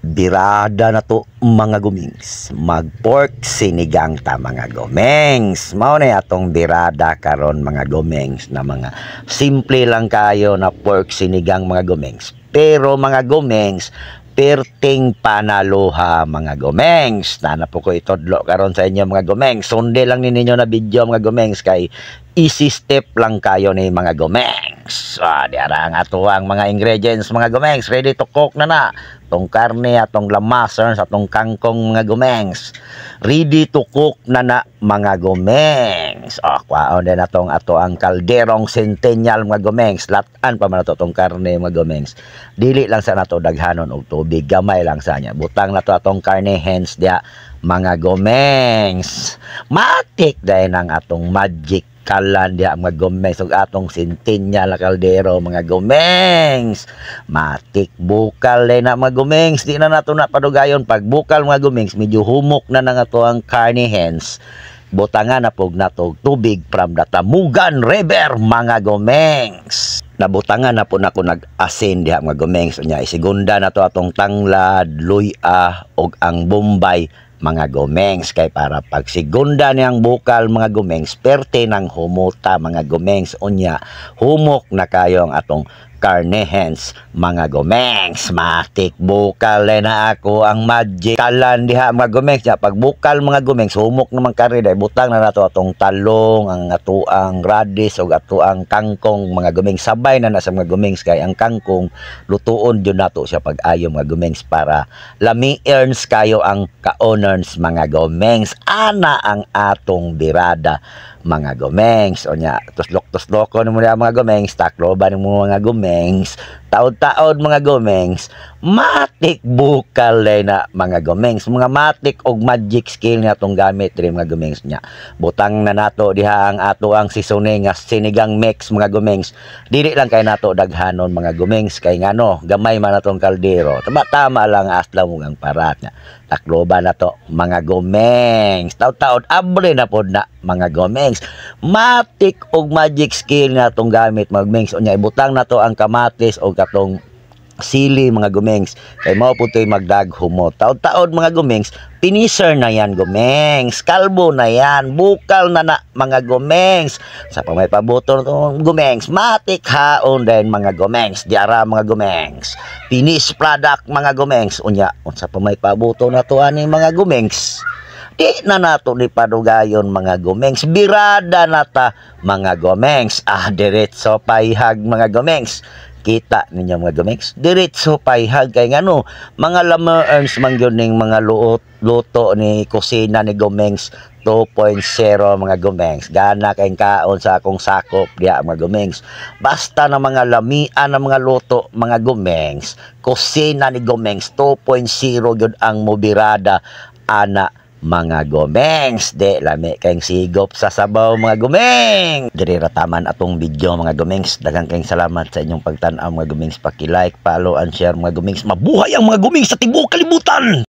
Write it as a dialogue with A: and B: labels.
A: Birada na to mga gumings, mag-pork sinigang ta mga gomengs. Mao na atong birada karon mga gomengs na mga simple lang kayo na pork sinigang mga gomengs. Pero mga gomengs, perting panaluha mga gomengs. Nana po ko itodlo karon sa inyo mga gomengs. Sunday lang ninyo na video mga gomengs kay easy step lang kayo ni mga gomengs. Diara ang ato ang mga ingredients mga gomengs. Ready to cook na. Atong karne, atong lamasern, atong kangkong mga gomengs. Ready to cook na mga gomengs. Kwaon din atong ato ang kalderong centennial mga gomengs. Latan pa man ato atong karne mga gomengs. Dili lang sa nato daghanon og tubig, gamay lang sa nya. Butang na to atong karne hens dia mga gomengs. Matik dahil ang atong magic kalan dia mga gomengs ug atong centennial na kaldero mga gomengs. Matik bukal na mga gomengs, di na nato na padugayon. Pag bukal mga gomengs, medyo humok na nga to ang carne hens. Butangan na pog nato tubig from the Tamugan River mga gomengs. Nabutangan na po nako nag-asin diha mga gomengs. Unya isigunda na to atong tanglad, luya ug ang bombay mga gomengs, kay para pag segunda niyang bukal mga gomengs, perte ng humuta mga gomengs. Unya humok na kayo ang atong karne hens mga gomengs. Matik bukal na ako ang magic kalan diha mga gomengs. Pag bukal mga gomengs, humok naman karne dahil butang na nato atong talong, ang atuang radish ug atuang kangkong mga gomengs. Sabay na sa mga gomengs kay ang kangkong lutuon jud nato siya pag ayo mga gomengs para lami earns kayo ang ka-owners mga gomengs. Ana ang atong birada mga gomengs. O nya tuslok-tusloko nimo mga gomengs, takloban nimo mga gomengs, taod-taod mga gomengs. Matik bukal na mga gomengs. Mga matik og magic skill nga atong gamit ri mga gomengs nya. Butang na nato diha ang ato ang seasoning nga sinigang mix mga gomengs. Dili lang kay nato daghanon mga gomengs kay ngano gamay man atong kaldero. Tama lang asla mo ang parat nya. Takloban na to mga gomengs. Taod-taod abre na pod na mga gomengs. Matik og magic skill nga atong gamit mga gomengs. Unya ibutang na to ang kamatis o katong sili mga gomengs kay mao putoy magdaghumot. Taod-taod mga gomengs, finisher na yan gomengs, kalbo na yan, bukal na mga gomengs. Sa pamay pabuto to gomengs, matik haon din mga gomengs. Diara mga gomengs, finish product mga gomengs. Unya unsa pamay pabuto na to ani mga gomengs, di na nato ni padugayon mga gomengs. Birada na ta mga gomengs. Diretso paihag mga gomengs. Kita ninyo mga gomengs, diretso paihag kay ngano mga lamerns man gyud ning mga luto ni kusina ni gomengs 2.0 mga gomengs. Gana kay kaon sa akong sakop diha mga gomengs. Basta na mga lamian na mga luto mga gomengs, kusina ni gomengs 2.0 gyud ang mobirada ana mga gomengs. De lami kayong sigop sa sabaw mga gomeng. Diri rataman atong video mga gomengs. Daghang kayong salamat sa inyong pagtan-aw mga gomengs. Paki-like, follow and share mga gomengs. Mabuhay ang mga gomengs sa tibuok kalibutan.